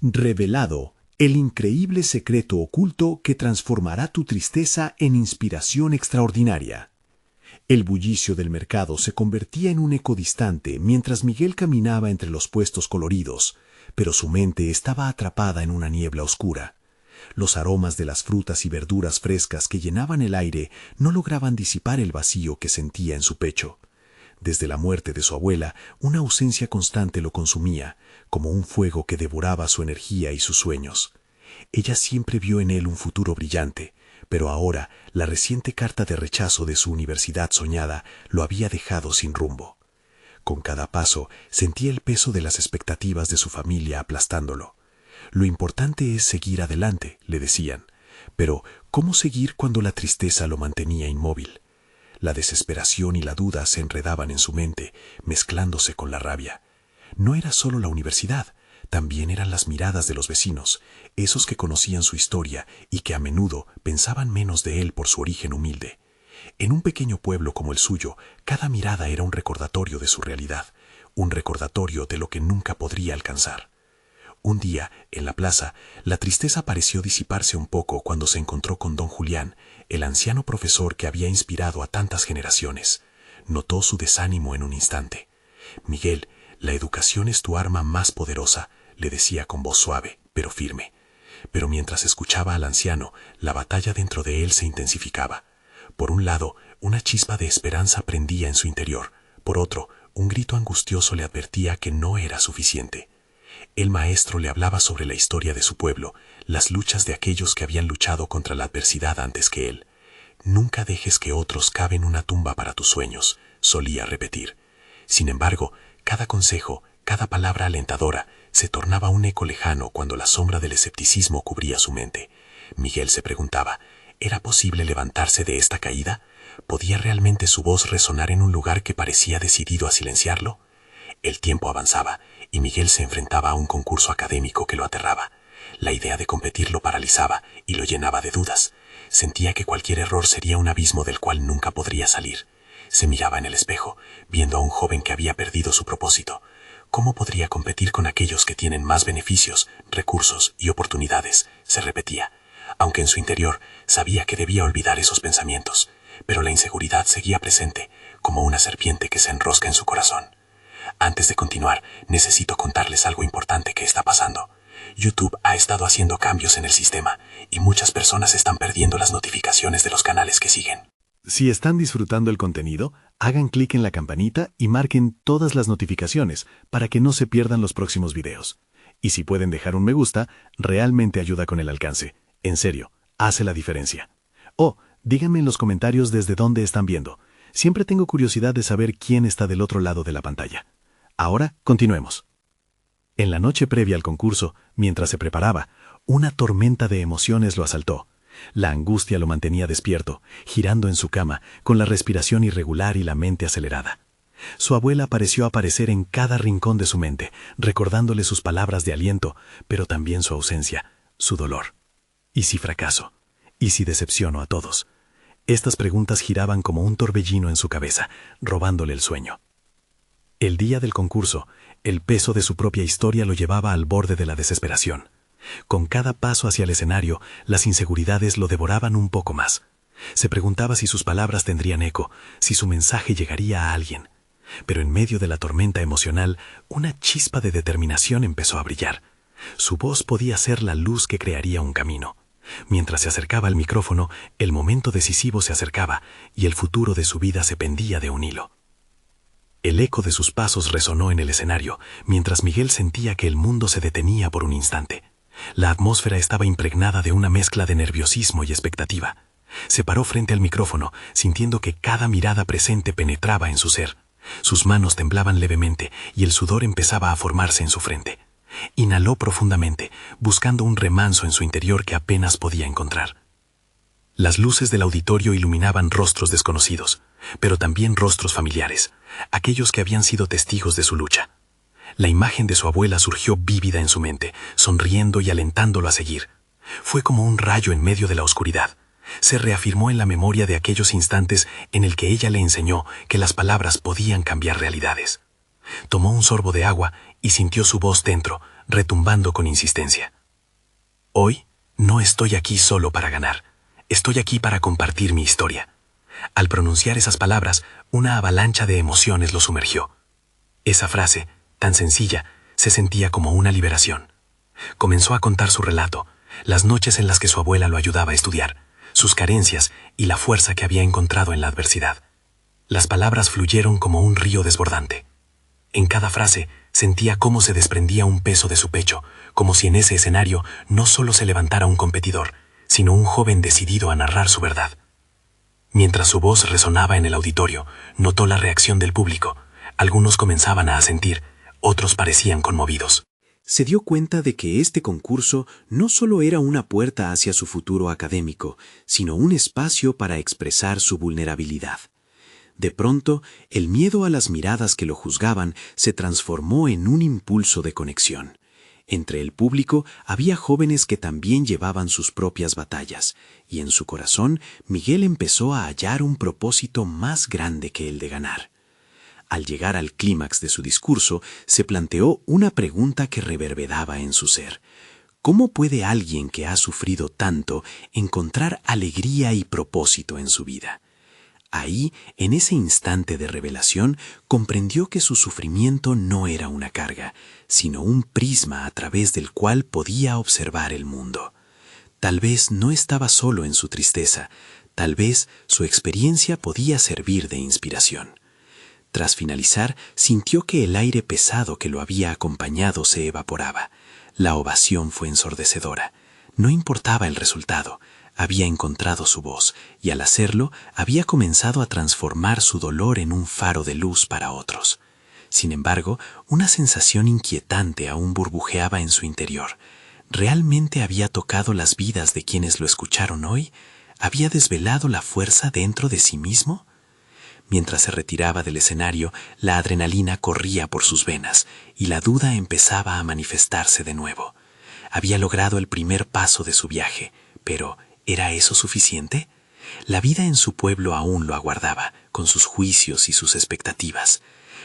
Revelado, el increíble secreto oculto que transformará tu tristeza en inspiración extraordinaria. El bullicio del mercado se convertía en un eco distante mientras Miguel caminaba entre los puestos coloridos, pero su mente estaba atrapada en una niebla oscura. Los aromas de las frutas y verduras frescas que llenaban el aire no lograban disipar el vacío que sentía en su pecho. Desde la muerte de su abuela, una ausencia constante lo consumía, como un fuego que devoraba su energía y sus sueños. Ella siempre vio en él un futuro brillante, pero ahora la reciente carta de rechazo de su universidad soñada lo había dejado sin rumbo. Con cada paso sentía el peso de las expectativas de su familia aplastándolo. Lo importante es seguir adelante, le decían, pero ¿cómo seguir cuando la tristeza lo mantenía inmóvil? La desesperación y la duda se enredaban en su mente, mezclándose con la rabia. No era solo la universidad, también eran las miradas de los vecinos, esos que conocían su historia y que a menudo pensaban menos de él por su origen humilde. En un pequeño pueblo como el suyo, cada mirada era un recordatorio de su realidad, un recordatorio de lo que nunca podría alcanzar. Un día, en la plaza, la tristeza pareció disiparse un poco cuando se encontró con don Julián, el anciano profesor que había inspirado a tantas generaciones. Notó su desánimo en un instante. «Miguel, la educación es tu arma más poderosa», le decía con voz suave, pero firme. Pero mientras escuchaba al anciano, la batalla dentro de él se intensificaba. Por un lado, una chispa de esperanza prendía en su interior. Por otro, un grito angustioso le advertía que no era suficiente. El maestro le hablaba sobre la historia de su pueblo, las luchas de aquellos que habían luchado contra la adversidad antes que él. «Nunca dejes que otros caven una tumba para tus sueños», solía repetir. Sin embargo, cada consejo, cada palabra alentadora, se tornaba un eco lejano cuando la sombra del escepticismo cubría su mente. Miguel se preguntaba, ¿era posible levantarse de esta caída? ¿Podía realmente su voz resonar en un lugar que parecía decidido a silenciarlo? El tiempo avanzaba, y Miguel se enfrentaba a un concurso académico que lo aterraba. La idea de competir lo paralizaba y lo llenaba de dudas. Sentía que cualquier error sería un abismo del cual nunca podría salir. Se miraba en el espejo, viendo a un joven que había perdido su propósito. ¿Cómo podría competir con aquellos que tienen más beneficios, recursos y oportunidades?, se repetía. Aunque en su interior sabía que debía olvidar esos pensamientos, pero la inseguridad seguía presente, como una serpiente que se enrosca en su corazón. Antes de continuar, necesito contarles algo importante que está pasando. YouTube ha estado haciendo cambios en el sistema y muchas personas están perdiendo las notificaciones de los canales que siguen. Si están disfrutando el contenido, hagan clic en la campanita y marquen todas las notificaciones para que no se pierdan los próximos videos. Y si pueden dejar un me gusta, realmente ayuda con el alcance. En serio, hace la diferencia. O, díganme en los comentarios desde dónde están viendo. Siempre tengo curiosidad de saber quién está del otro lado de la pantalla. Ahora, continuemos. En la noche previa al concurso, mientras se preparaba, una tormenta de emociones lo asaltó. La angustia lo mantenía despierto, girando en su cama, con la respiración irregular y la mente acelerada. Su abuela pareció aparecer en cada rincón de su mente, recordándole sus palabras de aliento, pero también su ausencia, su dolor. ¿Y si fracaso? ¿Y si decepciono a todos? Estas preguntas giraban como un torbellino en su cabeza, robándole el sueño. El día del concurso, el peso de su propia historia lo llevaba al borde de la desesperación. Con cada paso hacia el escenario, las inseguridades lo devoraban un poco más. Se preguntaba si sus palabras tendrían eco, si su mensaje llegaría a alguien. Pero en medio de la tormenta emocional, una chispa de determinación empezó a brillar. Su voz podía ser la luz que crearía un camino. Mientras se acercaba al micrófono, el momento decisivo se acercaba y el futuro de su vida se pendía de un hilo. El eco de sus pasos resonó en el escenario, mientras Miguel sentía que el mundo se detenía por un instante. La atmósfera estaba impregnada de una mezcla de nerviosismo y expectativa. Se paró frente al micrófono, sintiendo que cada mirada presente penetraba en su ser. Sus manos temblaban levemente y el sudor empezaba a formarse en su frente. Inhaló profundamente, buscando un remanso en su interior que apenas podía encontrar. Las luces del auditorio iluminaban rostros desconocidos, pero también rostros familiares, aquellos que habían sido testigos de su lucha. La imagen de su abuela surgió vívida en su mente, sonriendo y alentándolo a seguir. Fue como un rayo en medio de la oscuridad. Se reafirmó en la memoria de aquellos instantes en el que ella le enseñó que las palabras podían cambiar realidades. Tomó un sorbo de agua y sintió su voz dentro, retumbando con insistencia. Hoy no estoy aquí solo para ganar. Estoy aquí para compartir mi historia. Al pronunciar esas palabras, una avalancha de emociones lo sumergió. Esa frase, tan sencilla, se sentía como una liberación. Comenzó a contar su relato, las noches en las que su abuela lo ayudaba a estudiar, sus carencias y la fuerza que había encontrado en la adversidad. Las palabras fluyeron como un río desbordante. En cada frase sentía cómo se desprendía un peso de su pecho, como si en ese escenario no solo se levantara un competidor, sino un joven decidido a narrar su verdad. Mientras su voz resonaba en el auditorio, notó la reacción del público. Algunos comenzaban a asentir, otros parecían conmovidos. Se dio cuenta de que este concurso no solo era una puerta hacia su futuro académico, sino un espacio para expresar su vulnerabilidad. De pronto, el miedo a las miradas que lo juzgaban se transformó en un impulso de conexión. Entre el público había jóvenes que también llevaban sus propias batallas, y en su corazón Miguel empezó a hallar un propósito más grande que el de ganar. Al llegar al clímax de su discurso, se planteó una pregunta que reverberaba en su ser. ¿Cómo puede alguien que ha sufrido tanto encontrar alegría y propósito en su vida? Ahí, en ese instante de revelación, comprendió que su sufrimiento no era una carga, sino un prisma a través del cual podía observar el mundo. Tal vez no estaba solo en su tristeza, tal vez su experiencia podía servir de inspiración. Tras finalizar, sintió que el aire pesado que lo había acompañado se evaporaba. La ovación fue ensordecedora. No importaba el resultado. Había encontrado su voz, y al hacerlo, había comenzado a transformar su dolor en un faro de luz para otros. Sin embargo, una sensación inquietante aún burbujeaba en su interior. ¿Realmente había tocado las vidas de quienes lo escucharon hoy? ¿Había desvelado la fuerza dentro de sí mismo? Mientras se retiraba del escenario, la adrenalina corría por sus venas, y la duda empezaba a manifestarse de nuevo. Había logrado el primer paso de su viaje, pero ¿era eso suficiente? La vida en su pueblo aún lo aguardaba, con sus juicios y sus expectativas.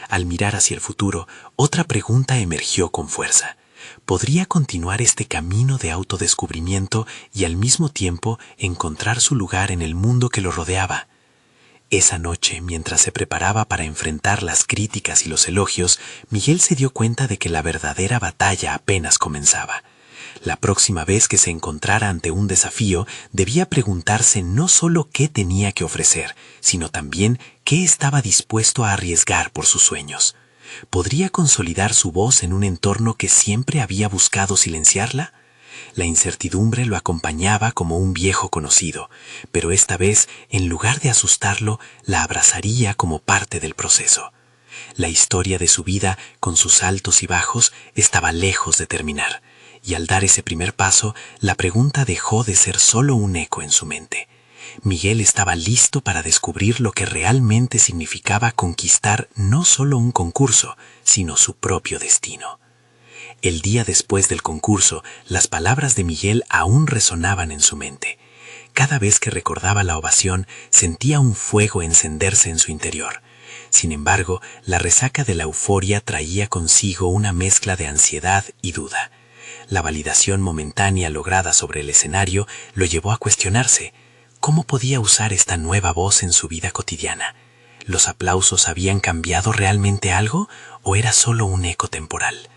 Al mirar hacia el futuro, otra pregunta emergió con fuerza. ¿Podría continuar este camino de autodescubrimiento y al mismo tiempo encontrar su lugar en el mundo que lo rodeaba? Esa noche, mientras se preparaba para enfrentar las críticas y los elogios, Miguel se dio cuenta de que la verdadera batalla apenas comenzaba. La próxima vez que se encontrara ante un desafío, debía preguntarse no solo qué tenía que ofrecer, sino también qué estaba dispuesto a arriesgar por sus sueños. ¿Podría consolidar su voz en un entorno que siempre había buscado silenciarla? La incertidumbre lo acompañaba como un viejo conocido, pero esta vez, en lugar de asustarlo, la abrazaría como parte del proceso. La historia de su vida, con sus altos y bajos, estaba lejos de terminar. Y al dar ese primer paso, la pregunta dejó de ser solo un eco en su mente. Miguel estaba listo para descubrir lo que realmente significaba conquistar no solo un concurso, sino su propio destino. El día después del concurso, las palabras de Miguel aún resonaban en su mente. Cada vez que recordaba la ovación, sentía un fuego encenderse en su interior. Sin embargo, la resaca de la euforia traía consigo una mezcla de ansiedad y duda. La validación momentánea lograda sobre el escenario lo llevó a cuestionarse. ¿Cómo podía usar esta nueva voz en su vida cotidiana? ¿Los aplausos habían cambiado realmente algo o era solo un eco temporal?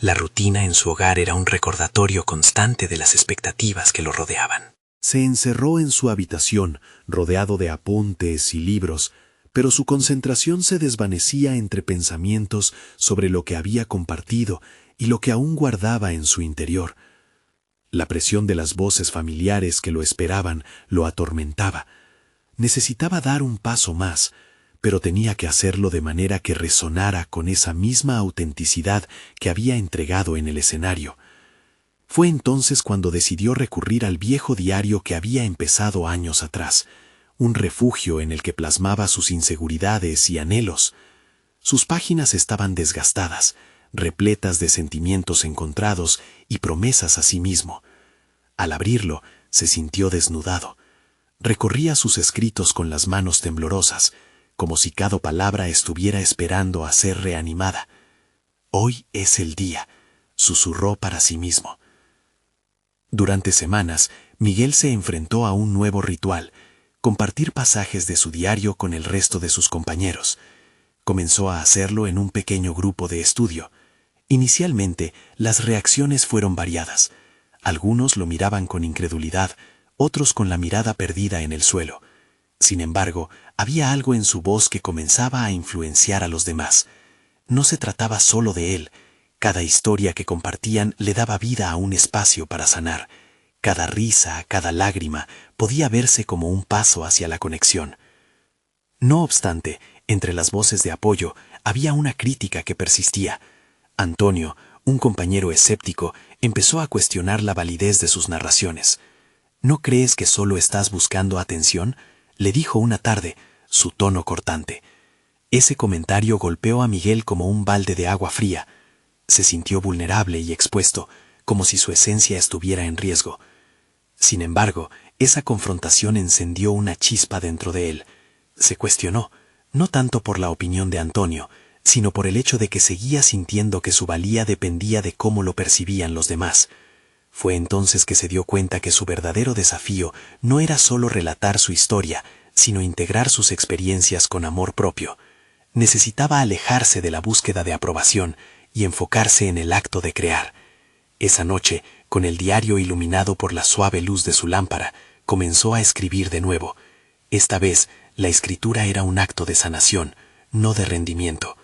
La rutina en su hogar era un recordatorio constante de las expectativas que lo rodeaban. Se encerró en su habitación, rodeado de apuntes y libros, pero su concentración se desvanecía entre pensamientos sobre lo que había compartido y lo que aún guardaba en su interior. La presión de las voces familiares que lo esperaban lo atormentaba. Necesitaba dar un paso más, pero tenía que hacerlo de manera que resonara con esa misma autenticidad que había entregado en el escenario. Fue entonces cuando decidió recurrir al viejo diario que había empezado años atrás, un refugio en el que plasmaba sus inseguridades y anhelos. Sus páginas estaban desgastadas, repletas de sentimientos encontrados y promesas a sí mismo. Al abrirlo, se sintió desnudado. Recorría sus escritos con las manos temblorosas, como si cada palabra estuviera esperando a ser reanimada. Hoy es el día, susurró para sí mismo. Durante semanas, Miguel se enfrentó a un nuevo ritual: compartir pasajes de su diario con el resto de sus compañeros. Comenzó a hacerlo en un pequeño grupo de estudio. Inicialmente, las reacciones fueron variadas. Algunos lo miraban con incredulidad, otros con la mirada perdida en el suelo. Sin embargo, había algo en su voz que comenzaba a influenciar a los demás. No se trataba solo de él. Cada historia que compartían le daba vida a un espacio para sanar. Cada risa, cada lágrima, podía verse como un paso hacia la conexión. No obstante, entre las voces de apoyo había una crítica que persistía. Antonio, un compañero escéptico, empezó a cuestionar la validez de sus narraciones. ¿No crees que solo estás buscando atención?, le dijo una tarde, su tono cortante. Ese comentario golpeó a Miguel como un balde de agua fría. Se sintió vulnerable y expuesto, como si su esencia estuviera en riesgo. Sin embargo, esa confrontación encendió una chispa dentro de él. Se cuestionó, no tanto por la opinión de Antonio, sino por el hecho de que seguía sintiendo que su valía dependía de cómo lo percibían los demás. Fue entonces que se dio cuenta que su verdadero desafío no era solo relatar su historia, sino integrar sus experiencias con amor propio. Necesitaba alejarse de la búsqueda de aprobación y enfocarse en el acto de crear. Esa noche, con el diario iluminado por la suave luz de su lámpara, comenzó a escribir de nuevo. Esta vez, la escritura era un acto de sanación, no de rendimiento.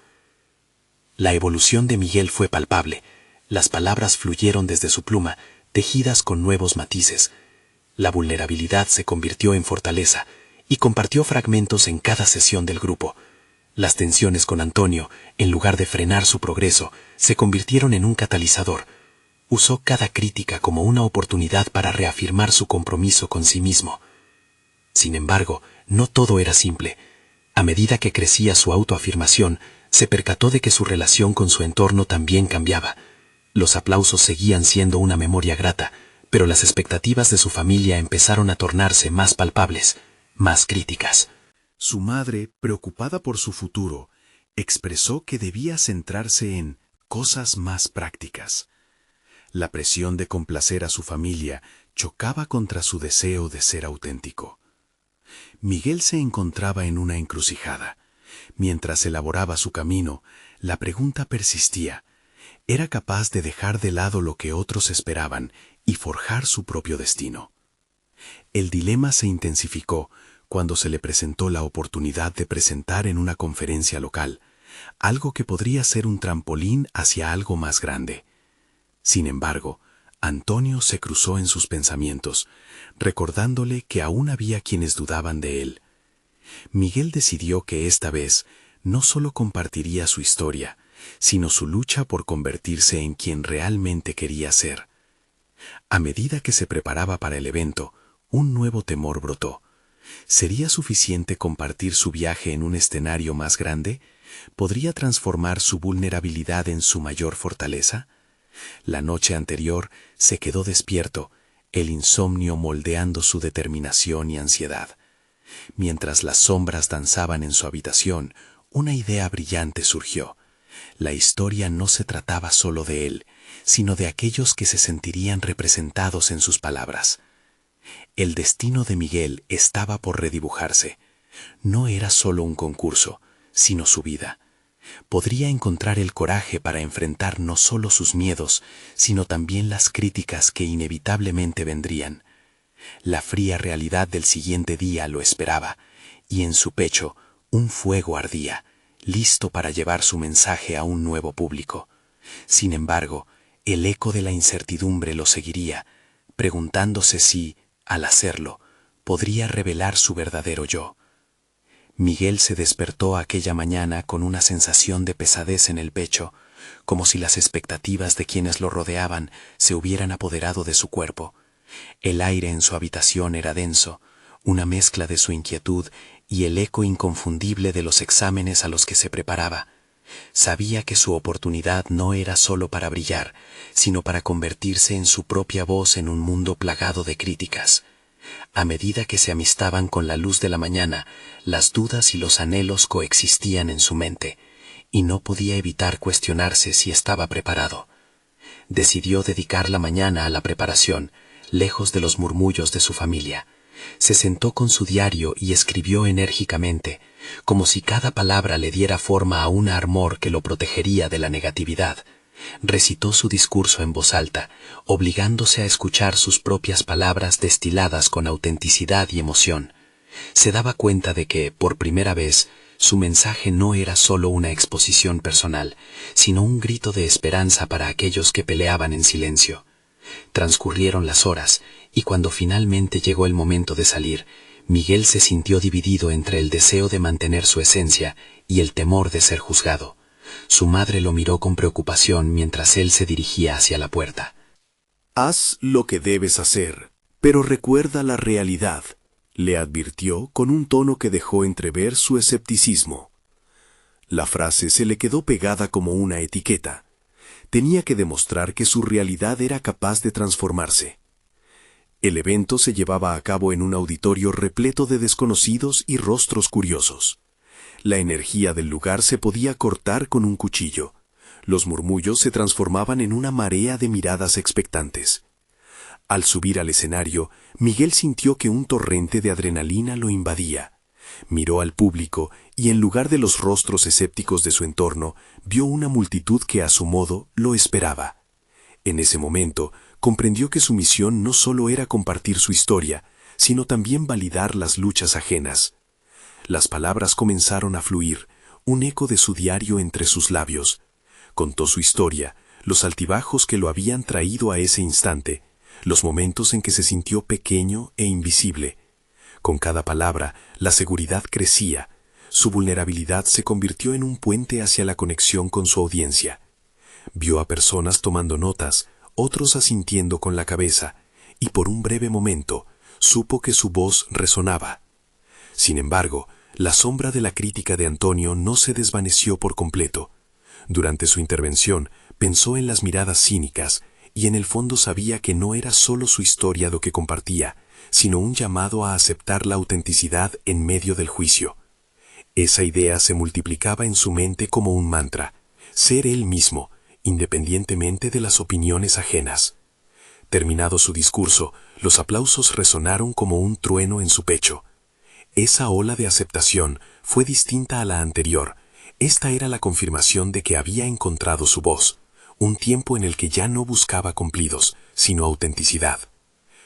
La evolución de Miguel fue palpable. Las palabras fluyeron desde su pluma, tejidas con nuevos matices. La vulnerabilidad se convirtió en fortaleza y compartió fragmentos en cada sesión del grupo. Las tensiones con Antonio, en lugar de frenar su progreso, se convirtieron en un catalizador. Usó cada crítica como una oportunidad para reafirmar su compromiso con sí mismo. Sin embargo, no todo era simple. A medida que crecía su autoafirmación, se percató de que su relación con su entorno también cambiaba. Los aplausos seguían siendo una memoria grata, pero las expectativas de su familia empezaron a tornarse más palpables, más críticas. Su madre, preocupada por su futuro, expresó que debía centrarse en cosas más prácticas. La presión de complacer a su familia chocaba contra su deseo de ser auténtico. Miguel se encontraba en una encrucijada. Mientras elaboraba su camino, la pregunta persistía: ¿era capaz de dejar de lado lo que otros esperaban y forjar su propio destino? El dilema se intensificó cuando se le presentó la oportunidad de presentar en una conferencia local, algo que podría ser un trampolín hacia algo más grande. Sin embargo, Antonio se cruzó en sus pensamientos, recordándole que aún había quienes dudaban de él. Miguel decidió que esta vez no solo compartiría su historia, sino su lucha por convertirse en quien realmente quería ser. A medida que se preparaba para el evento, un nuevo temor brotó. ¿Sería suficiente compartir su viaje en un escenario más grande? ¿Podría transformar su vulnerabilidad en su mayor fortaleza? La noche anterior se quedó despierto, el insomnio moldeando su determinación y ansiedad. Mientras las sombras danzaban en su habitación, una idea brillante surgió. La historia no se trataba solo de él, sino de aquellos que se sentirían representados en sus palabras. El destino de Miguel estaba por redibujarse. No era solo un concurso, sino su vida. Podría encontrar el coraje para enfrentar no solo sus miedos, sino también las críticas que inevitablemente vendrían. La fría realidad del siguiente día lo esperaba, y en su pecho un fuego ardía, listo para llevar su mensaje a un nuevo público. Sin embargo, el eco de la incertidumbre lo seguiría, preguntándose si, al hacerlo, podría revelar su verdadero yo. Miguel se despertó aquella mañana con una sensación de pesadez en el pecho, como si las expectativas de quienes lo rodeaban se hubieran apoderado de su cuerpo. El aire en su habitación era denso, una mezcla de su inquietud y el eco inconfundible de los exámenes a los que se preparaba. Sabía que su oportunidad no era solo para brillar, sino para convertirse en su propia voz en un mundo plagado de críticas. A medida que se amistaban con la luz de la mañana, las dudas y los anhelos coexistían en su mente, y no podía evitar cuestionarse si estaba preparado. Decidió dedicar la mañana a la preparación, lejos de los murmullos de su familia. Se sentó con su diario y escribió enérgicamente, como si cada palabra le diera forma a un armor que lo protegería de la negatividad. Recitó su discurso en voz alta, obligándose a escuchar sus propias palabras destiladas con autenticidad y emoción. Se daba cuenta de que, por primera vez, su mensaje no era solo una exposición personal, sino un grito de esperanza para aquellos que peleaban en silencio. Transcurrieron las horas, y cuando finalmente llegó el momento de salir, Miguel se sintió dividido entre el deseo de mantener su esencia y el temor de ser juzgado. Su madre lo miró con preocupación mientras él se dirigía hacia la puerta. «Haz lo que debes hacer, pero recuerda la realidad», le advirtió con un tono que dejó entrever su escepticismo. La frase se le quedó pegada como una etiqueta. Tenía que demostrar que su realidad era capaz de transformarse. El evento se llevaba a cabo en un auditorio repleto de desconocidos y rostros curiosos. La energía del lugar se podía cortar con un cuchillo. Los murmullos se transformaban en una marea de miradas expectantes. Al subir al escenario, Miguel sintió que un torrente de adrenalina lo invadía. Miró al público y en lugar de los rostros escépticos de su entorno, vio una multitud que a su modo lo esperaba. En ese momento, comprendió que su misión no solo era compartir su historia, sino también validar las luchas ajenas. Las palabras comenzaron a fluir, un eco de su diario entre sus labios. Contó su historia, los altibajos que lo habían traído a ese instante, los momentos en que se sintió pequeño e invisible. Con cada palabra, la seguridad crecía. Su vulnerabilidad se convirtió en un puente hacia la conexión con su audiencia. Vio a personas tomando notas, otros asintiendo con la cabeza, y por un breve momento supo que su voz resonaba. Sin embargo, la sombra de la crítica de Antonio no se desvaneció por completo. Durante su intervención, pensó en las miradas cínicas, y en el fondo sabía que no era solo su historia lo que compartía, sino un llamado a aceptar la autenticidad en medio del juicio. Esa idea se multiplicaba en su mente como un mantra: ser él mismo, independientemente de las opiniones ajenas. Terminado su discurso, los aplausos resonaron como un trueno en su pecho. Esa ola de aceptación fue distinta a la anterior. Esta era la confirmación de que había encontrado su voz, un tiempo en el que ya no buscaba cumplidos, sino autenticidad.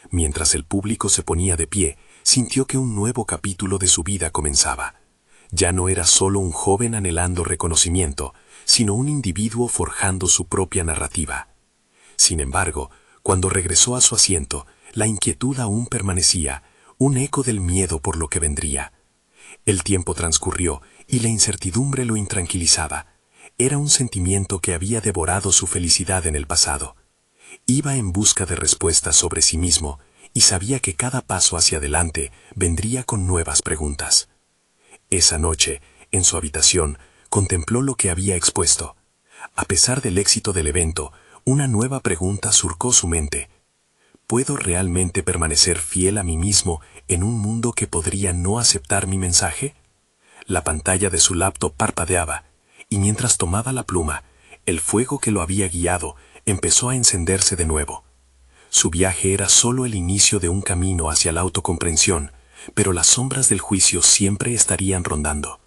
Mientras el público se ponía de pie, sintió que un nuevo capítulo de su vida comenzaba. Ya no era solo un joven anhelando reconocimiento, sino un individuo forjando su propia narrativa. Sin embargo, cuando regresó a su asiento, la inquietud aún permanecía, un eco del miedo por lo que vendría. El tiempo transcurrió y la incertidumbre lo intranquilizaba. Era un sentimiento que había devorado su felicidad en el pasado. Iba en busca de respuestas sobre sí mismo y sabía que cada paso hacia adelante vendría con nuevas preguntas. Esa noche, en su habitación, contempló lo que había expuesto. A pesar del éxito del evento, una nueva pregunta surcó su mente. ¿Puedo realmente permanecer fiel a mí mismo en un mundo que podría no aceptar mi mensaje? La pantalla de su laptop parpadeaba, y mientras tomaba la pluma, el fuego que lo había guiado empezó a encenderse de nuevo. Su viaje era solo el inicio de un camino hacia la autocomprensión, pero las sombras del juicio siempre estarían rondando.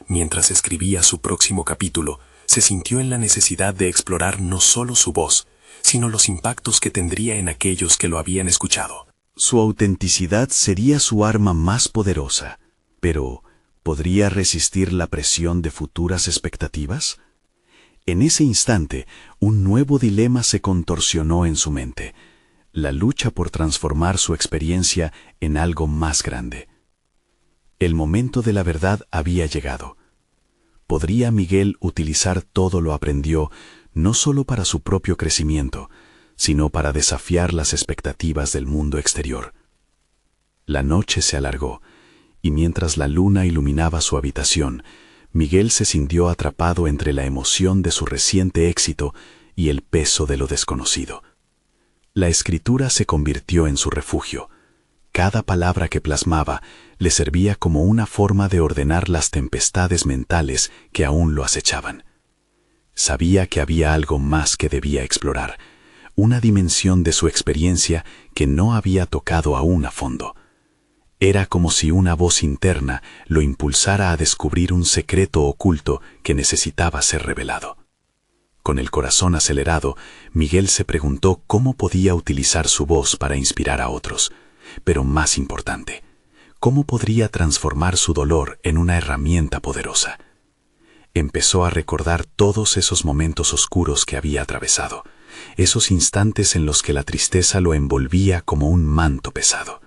Mientras escribía su próximo capítulo, se sintió en la necesidad de explorar no solo su voz, sino los impactos que tendría en aquellos que lo habían escuchado. Su autenticidad sería su arma más poderosa, pero ¿podría resistir la presión de futuras expectativas? En ese instante, un nuevo dilema se contorsionó en su mente: la lucha por transformar su experiencia en algo más grande. El momento de la verdad había llegado. ¿Podría Miguel utilizar todo lo aprendido no solo para su propio crecimiento, sino para desafiar las expectativas del mundo exterior? La noche se alargó, y mientras la luna iluminaba su habitación, Miguel se sintió atrapado entre la emoción de su reciente éxito y el peso de lo desconocido. La escritura se convirtió en su refugio. cada palabra que plasmaba le servía como una forma de ordenar las tempestades mentales que aún lo acechaban. Sabía que había algo más que debía explorar, una dimensión de su experiencia que no había tocado aún a fondo. Era como si una voz interna lo impulsara a descubrir un secreto oculto que necesitaba ser revelado. Con el corazón acelerado, Miguel se preguntó cómo podía utilizar su voz para inspirar a otros, pero más importante, cómo podría transformar su dolor en una herramienta poderosa. Empezó a recordar todos esos momentos oscuros que había atravesado, esos instantes en los que la tristeza lo envolvía como un manto pesado.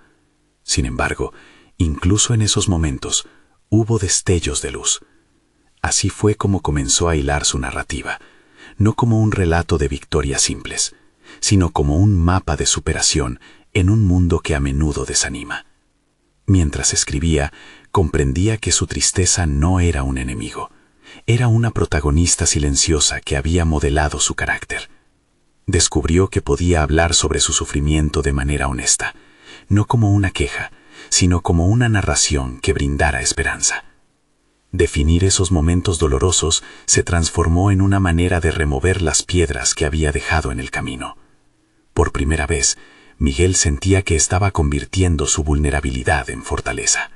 Sin embargo, incluso en esos momentos, hubo destellos de luz. Así fue como comenzó a hilar su narrativa, no como un relato de victorias simples, sino como un mapa de superación en un mundo que a menudo desanima. Mientras escribía, comprendía que su tristeza no era un enemigo, era una protagonista silenciosa que había modelado su carácter. Descubrió que podía hablar sobre su sufrimiento de manera honesta, no como una queja, sino como una narración que brindara esperanza. Definir esos momentos dolorosos se transformó en una manera de remover las piedras que había dejado en el camino. Por primera vez, Miguel sentía que estaba convirtiendo su vulnerabilidad en fortaleza.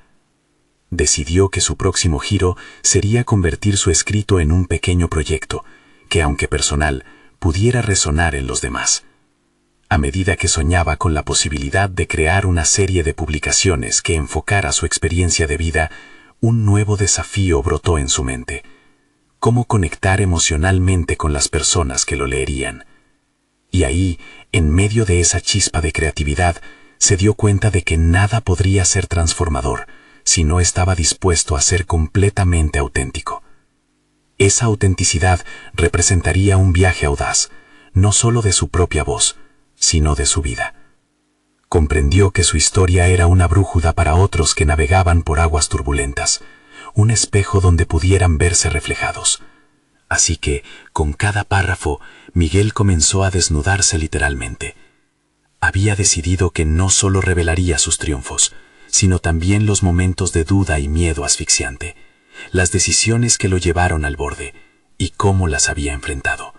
Decidió que su próximo giro sería convertir su escrito en un pequeño proyecto que, aunque personal, pudiera resonar en los demás. A medida que soñaba con la posibilidad de crear una serie de publicaciones que enfocara su experiencia de vida, un nuevo desafío brotó en su mente: cómo conectar emocionalmente con las personas que lo leerían. Y ahí, en medio de esa chispa de creatividad, se dio cuenta de que nada podría ser transformador si no estaba dispuesto a ser completamente auténtico. Esa autenticidad representaría un viaje audaz, no solo de su propia voz, sino de su vida. Comprendió que su historia era una brújula para otros que navegaban por aguas turbulentas, un espejo donde pudieran verse reflejados. Así que, con cada párrafo, Miguel comenzó a desnudarse literalmente. Había decidido que no solo revelaría sus triunfos, sino también los momentos de duda y miedo asfixiante, las decisiones que lo llevaron al borde y cómo las había enfrentado.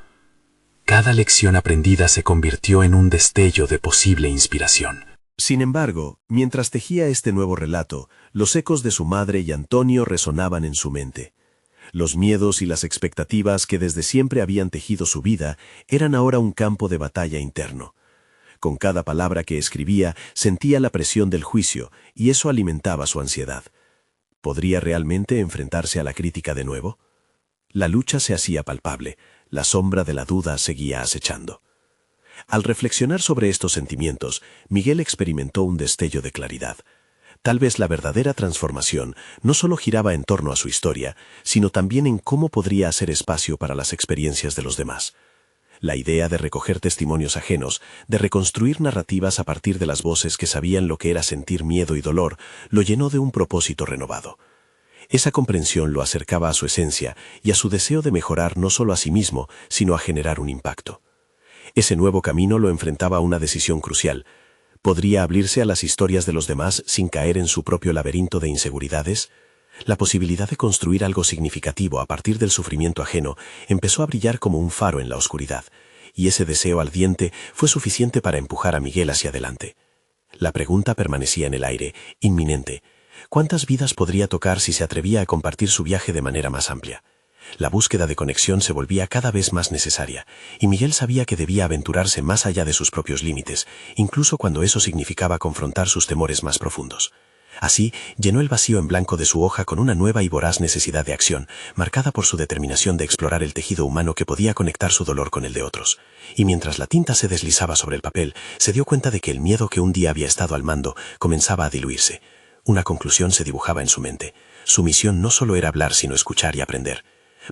Cada lección aprendida se convirtió en un destello de posible inspiración. Sin embargo, mientras tejía este nuevo relato, los ecos de su madre y Antonio resonaban en su mente. Los miedos y las expectativas que desde siempre habían tejido su vida eran ahora un campo de batalla interno. Con cada palabra que escribía sentía la presión del juicio y eso alimentaba su ansiedad. ¿Podría realmente enfrentarse a la crítica de nuevo? La lucha se hacía palpable. La sombra de la duda seguía acechando. Al reflexionar sobre estos sentimientos, Miguel experimentó un destello de claridad. Tal vez la verdadera transformación no solo giraba en torno a su historia, sino también en cómo podría hacer espacio para las experiencias de los demás. La idea de recoger testimonios ajenos, de reconstruir narrativas a partir de las voces que sabían lo que era sentir miedo y dolor, lo llenó de un propósito renovado. Esa comprensión lo acercaba a su esencia y a su deseo de mejorar no solo a sí mismo, sino a generar un impacto. Ese nuevo camino lo enfrentaba a una decisión crucial. ¿Podría abrirse a las historias de los demás sin caer en su propio laberinto de inseguridades? La posibilidad de construir algo significativo a partir del sufrimiento ajeno empezó a brillar como un faro en la oscuridad, y ese deseo ardiente fue suficiente para empujar a Miguel hacia adelante. La pregunta permanecía en el aire, inminente. ¿Cuántas vidas podría tocar si se atrevía a compartir su viaje de manera más amplia? La búsqueda de conexión se volvía cada vez más necesaria, y Miguel sabía que debía aventurarse más allá de sus propios límites, incluso cuando eso significaba confrontar sus temores más profundos. Así, llenó el vacío en blanco de su hoja con una nueva y voraz necesidad de acción, marcada por su determinación de explorar el tejido humano que podía conectar su dolor con el de otros. Y mientras la tinta se deslizaba sobre el papel, se dio cuenta de que el miedo que un día había estado al mando comenzaba a diluirse. Una conclusión se dibujaba en su mente. Su misión no solo era hablar, sino escuchar y aprender.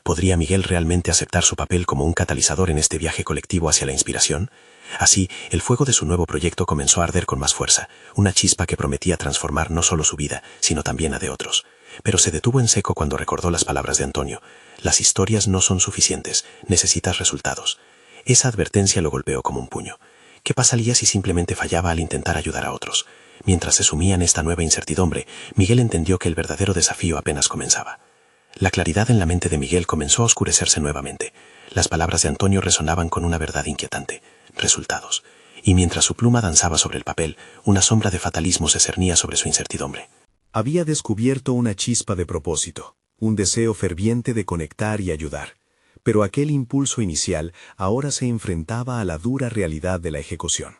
¿Podría Miguel realmente aceptar su papel como un catalizador en este viaje colectivo hacia la inspiración? Así, el fuego de su nuevo proyecto comenzó a arder con más fuerza, una chispa que prometía transformar no solo su vida, sino también la de otros. Pero se detuvo en seco cuando recordó las palabras de Antonio. Las historias no son suficientes, necesitas resultados. Esa advertencia lo golpeó como un puño. ¿Qué pasaría si simplemente fallaba al intentar ayudar a otros? Mientras se sumía en esta nueva incertidumbre, Miguel entendió que el verdadero desafío apenas comenzaba. La claridad en la mente de Miguel comenzó a oscurecerse nuevamente. Las palabras de Antonio resonaban con una verdad inquietante: resultados. Y mientras su pluma danzaba sobre el papel, una sombra de fatalismo se cernía sobre su incertidumbre. Había descubierto una chispa de propósito, un deseo ferviente de conectar y ayudar. Pero aquel impulso inicial ahora se enfrentaba a la dura realidad de la ejecución.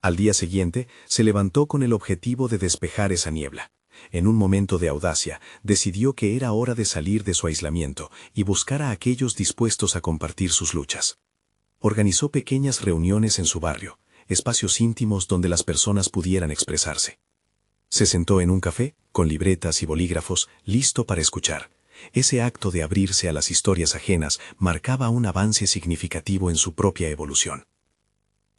Al día siguiente, se levantó con el objetivo de despejar esa niebla. En un momento de audacia, decidió que era hora de salir de su aislamiento y buscar a aquellos dispuestos a compartir sus luchas. Organizó pequeñas reuniones en su barrio, espacios íntimos donde las personas pudieran expresarse. Se sentó en un café, con libretas y bolígrafos, listo para escuchar. Ese acto de abrirse a las historias ajenas marcaba un avance significativo en su propia evolución.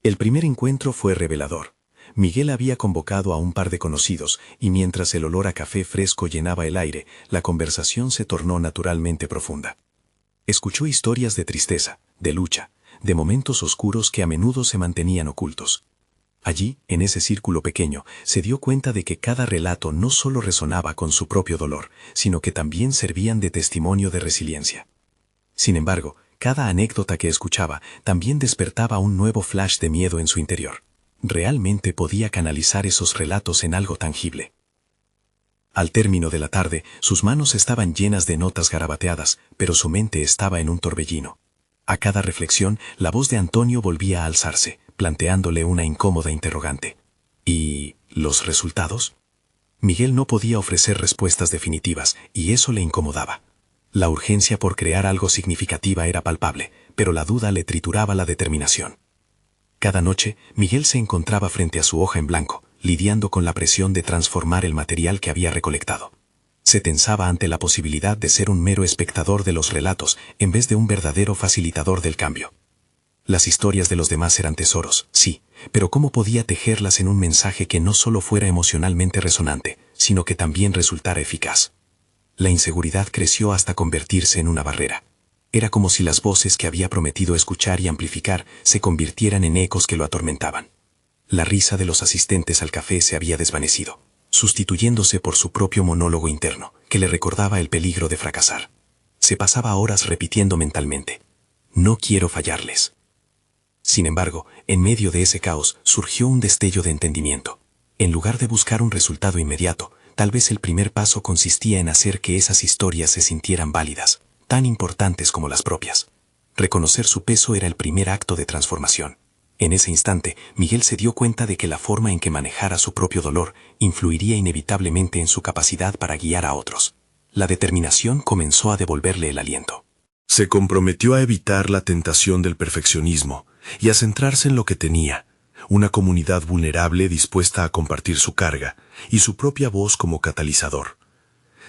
El primer encuentro fue revelador. Miguel había convocado a un par de conocidos, y mientras el olor a café fresco llenaba el aire, la conversación se tornó naturalmente profunda. Escuchó historias de tristeza, de lucha, de momentos oscuros que a menudo se mantenían ocultos. Allí, en ese círculo pequeño, se dio cuenta de que cada relato no solo resonaba con su propio dolor, sino que también servían de testimonio de resiliencia. Sin embargo, cada anécdota que escuchaba también despertaba un nuevo flash de miedo en su interior. Realmente podía canalizar esos relatos en algo tangible. Al término de la tarde, sus manos estaban llenas de notas garabateadas, pero su mente estaba en un torbellino. A cada reflexión, la voz de Antonio volvía a alzarse, planteándole una incómoda interrogante. ¿Y los resultados? Miguel no podía ofrecer respuestas definitivas, y eso le incomodaba. La urgencia por crear algo significativa era palpable, pero la duda le trituraba la determinación. Cada noche, Miguel se encontraba frente a su hoja en blanco, lidiando con la presión de transformar el material que había recolectado. Se tensaba ante la posibilidad de ser un mero espectador de los relatos en vez de un verdadero facilitador del cambio. Las historias de los demás eran tesoros, sí, pero ¿cómo podía tejerlas en un mensaje que no solo fuera emocionalmente resonante, sino que también resultara eficaz? La inseguridad creció hasta convertirse en una barrera. Era como si las voces que había prometido escuchar y amplificar se convirtieran en ecos que lo atormentaban. La risa de los asistentes al café se había desvanecido, sustituyéndose por su propio monólogo interno, que le recordaba el peligro de fracasar. Se pasaba horas repitiendo mentalmente: no quiero fallarles. Sin embargo, en medio de ese caos surgió un destello de entendimiento. En lugar de buscar un resultado inmediato, tal vez el primer paso consistía en hacer que esas historias se sintieran válidas, tan importantes como las propias. Reconocer su peso era el primer acto de transformación. En ese instante, Miguel se dio cuenta de que la forma en que manejara su propio dolor influiría inevitablemente en su capacidad para guiar a otros. La determinación comenzó a devolverle el aliento. Se comprometió a evitar la tentación del perfeccionismo y a centrarse en lo que tenía: una comunidad vulnerable dispuesta a compartir su carga y su propia voz como catalizador.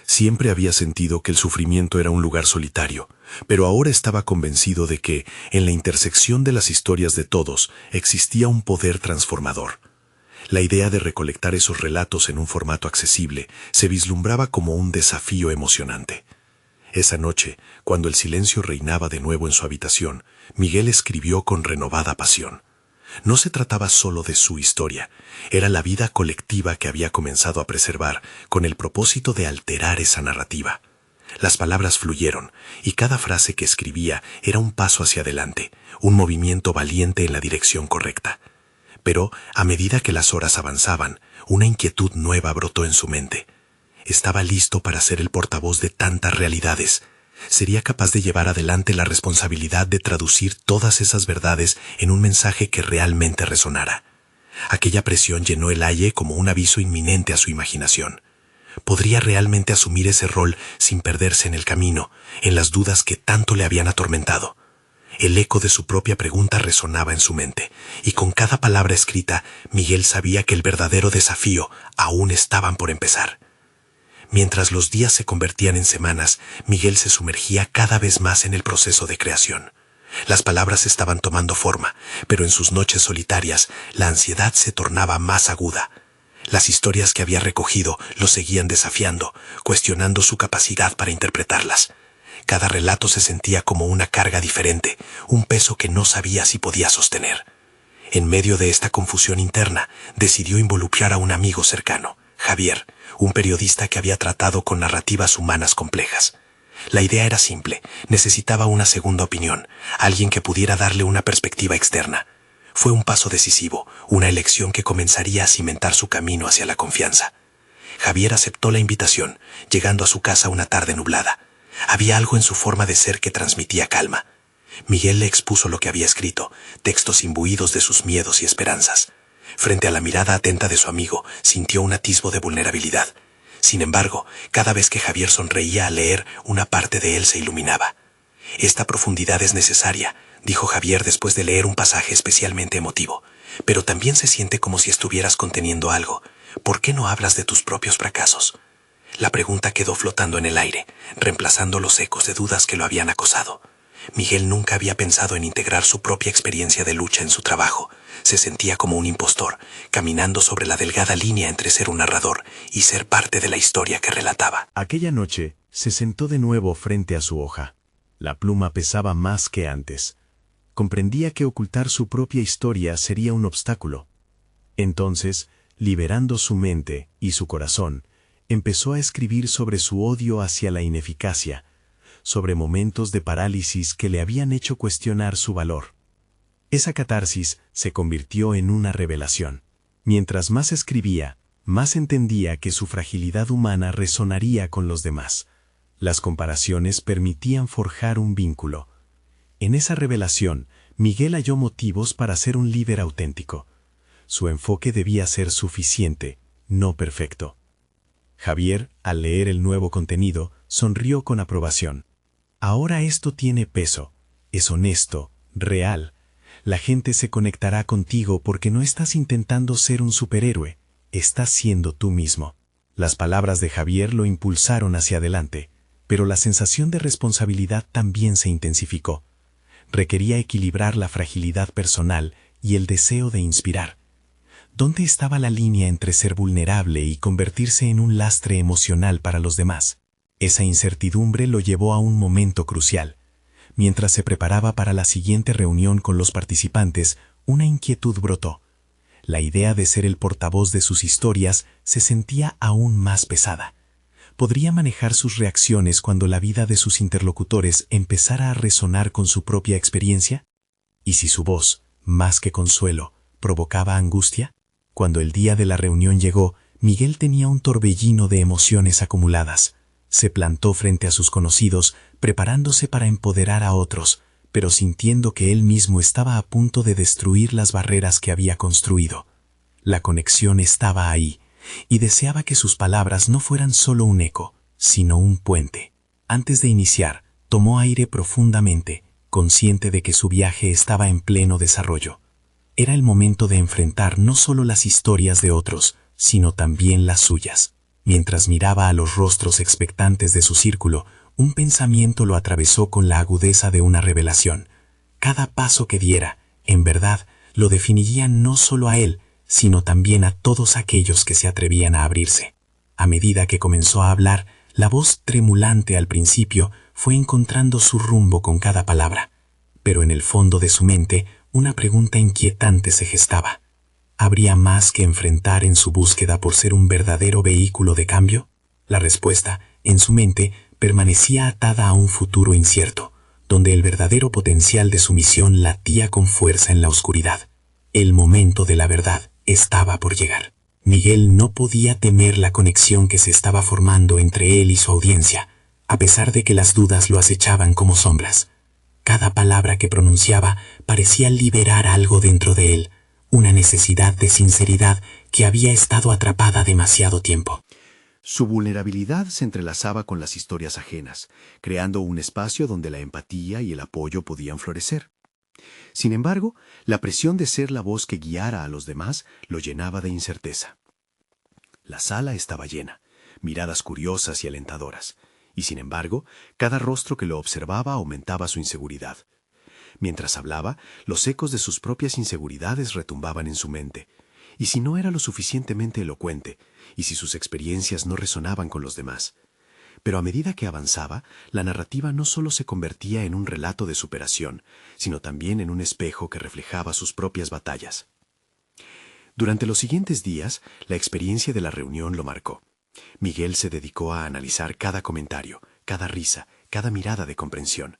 Siempre había sentido que el sufrimiento era un lugar solitario, pero ahora estaba convencido de que, en la intersección de las historias de todos, existía un poder transformador. La idea de recolectar esos relatos en un formato accesible se vislumbraba como un desafío emocionante. Esa noche, cuando el silencio reinaba de nuevo en su habitación, Miguel escribió con renovada pasión. No se trataba solo de su historia, era la vida colectiva que había comenzado a preservar con el propósito de alterar esa narrativa. Las palabras fluyeron, y cada frase que escribía era un paso hacia adelante, un movimiento valiente en la dirección correcta. Pero, a medida que las horas avanzaban, una inquietud nueva brotó en su mente. Estaba listo para ser el portavoz de tantas realidades. Sería capaz de llevar adelante la responsabilidad de traducir todas esas verdades en un mensaje que realmente resonara. Aquella presión llenó el aire como un aviso inminente a su imaginación. ¿Podría realmente asumir ese rol sin perderse en el camino, en las dudas que tanto le habían atormentado? El eco de su propia pregunta resonaba en su mente, y con cada palabra escrita, Miguel sabía que el verdadero desafío aún estaban por empezar. Mientras los días se convertían en semanas, Miguel se sumergía cada vez más en el proceso de creación. Las palabras estaban tomando forma, pero en sus noches solitarias la ansiedad se tornaba más aguda. Las historias que había recogido lo seguían desafiando, cuestionando su capacidad para interpretarlas. Cada relato se sentía como una carga diferente, un peso que no sabía si podía sostener. En medio de esta confusión interna, decidió involucrar a un amigo cercano, Javier, un periodista que había tratado con narrativas humanas complejas. La idea era simple, necesitaba una segunda opinión, alguien que pudiera darle una perspectiva externa. Fue un paso decisivo, una elección que comenzaría a cimentar su camino hacia la confianza. Javier aceptó la invitación, llegando a su casa una tarde nublada. Había algo en su forma de ser que transmitía calma. Miguel le expuso lo que había escrito, textos imbuidos de sus miedos y esperanzas. Frente a la mirada atenta de su amigo, sintió un atisbo de vulnerabilidad. Sin embargo, cada vez que Javier sonreía al leer, una parte de él se iluminaba. «Esta profundidad es necesaria», dijo Javier después de leer un pasaje especialmente emotivo. «Pero también se siente como si estuvieras conteniendo algo. ¿Por qué no hablas de tus propios fracasos?» La pregunta quedó flotando en el aire, reemplazando los ecos de dudas que lo habían acosado. Miguel nunca había pensado en integrar su propia experiencia de lucha en su trabajo. Se sentía como un impostor, caminando sobre la delgada línea entre ser un narrador y ser parte de la historia que relataba. Aquella noche se sentó de nuevo frente a su hoja. La pluma pesaba más que antes. Comprendía que ocultar su propia historia sería un obstáculo. Entonces, liberando su mente y su corazón, empezó a escribir sobre su odio hacia la ineficacia, sobre momentos de parálisis que le habían hecho cuestionar su valor. Esa catarsis se convirtió en una revelación. Mientras más escribía, más entendía que su fragilidad humana resonaría con los demás. Las comparaciones permitían forjar un vínculo. En esa revelación, Miguel halló motivos para ser un líder auténtico. Su enfoque debía ser suficiente, no perfecto. Javier, al leer el nuevo contenido, sonrió con aprobación. Ahora esto tiene peso, es honesto, real. La gente se conectará contigo porque no estás intentando ser un superhéroe, estás siendo tú mismo. Las palabras de Javier lo impulsaron hacia adelante, pero la sensación de responsabilidad también se intensificó. Requería equilibrar la fragilidad personal y el deseo de inspirar. ¿Dónde estaba la línea entre ser vulnerable y convertirse en un lastre emocional para los demás? Esa incertidumbre lo llevó a un momento crucial. Mientras se preparaba para la siguiente reunión con los participantes, una inquietud brotó. La idea de ser el portavoz de sus historias se sentía aún más pesada. ¿Podría manejar sus reacciones cuando la vida de sus interlocutores empezara a resonar con su propia experiencia? ¿Y si su voz, más que consuelo, provocaba angustia? Cuando el día de la reunión llegó, Miguel tenía un torbellino de emociones acumuladas. Se plantó frente a sus conocidos, preparándose para empoderar a otros, pero sintiendo que él mismo estaba a punto de destruir las barreras que había construido. La conexión estaba ahí, y deseaba que sus palabras no fueran solo un eco, sino un puente. Antes de iniciar, tomó aire profundamente, consciente de que su viaje estaba en pleno desarrollo. Era el momento de enfrentar no solo las historias de otros, sino también las suyas. Mientras miraba a los rostros expectantes de su círculo, un pensamiento lo atravesó con la agudeza de una revelación. Cada paso que diera, en verdad, lo definiría no solo a él, sino también a todos aquellos que se atrevían a abrirse. A medida que comenzó a hablar, la voz tremulante al principio fue encontrando su rumbo con cada palabra. Pero en el fondo de su mente, una pregunta inquietante se gestaba. ¿Habría más que enfrentar en su búsqueda por ser un verdadero vehículo de cambio? La respuesta, en su mente, permanecía atada a un futuro incierto, donde el verdadero potencial de su misión latía con fuerza en la oscuridad. El momento de la verdad estaba por llegar. Miguel no podía temer la conexión que se estaba formando entre él y su audiencia, a pesar de que las dudas lo acechaban como sombras. Cada palabra que pronunciaba parecía liberar algo dentro de él, una necesidad de sinceridad que había estado atrapada demasiado tiempo. Su vulnerabilidad se entrelazaba con las historias ajenas, creando un espacio donde la empatía y el apoyo podían florecer. Sin embargo, la presión de ser la voz que guiara a los demás lo llenaba de incerteza. La sala estaba llena, miradas curiosas y alentadoras, y sin embargo, cada rostro que lo observaba aumentaba su inseguridad. Mientras hablaba, los ecos de sus propias inseguridades retumbaban en su mente. ¿Y si no era lo suficientemente elocuente? ¿Y si sus experiencias no resonaban con los demás? Pero a medida que avanzaba, la narrativa no solo se convertía en un relato de superación, sino también en un espejo que reflejaba sus propias batallas. Durante los siguientes días, la experiencia de la reunión lo marcó. Miguel se dedicó a analizar cada comentario, cada risa, cada mirada de comprensión.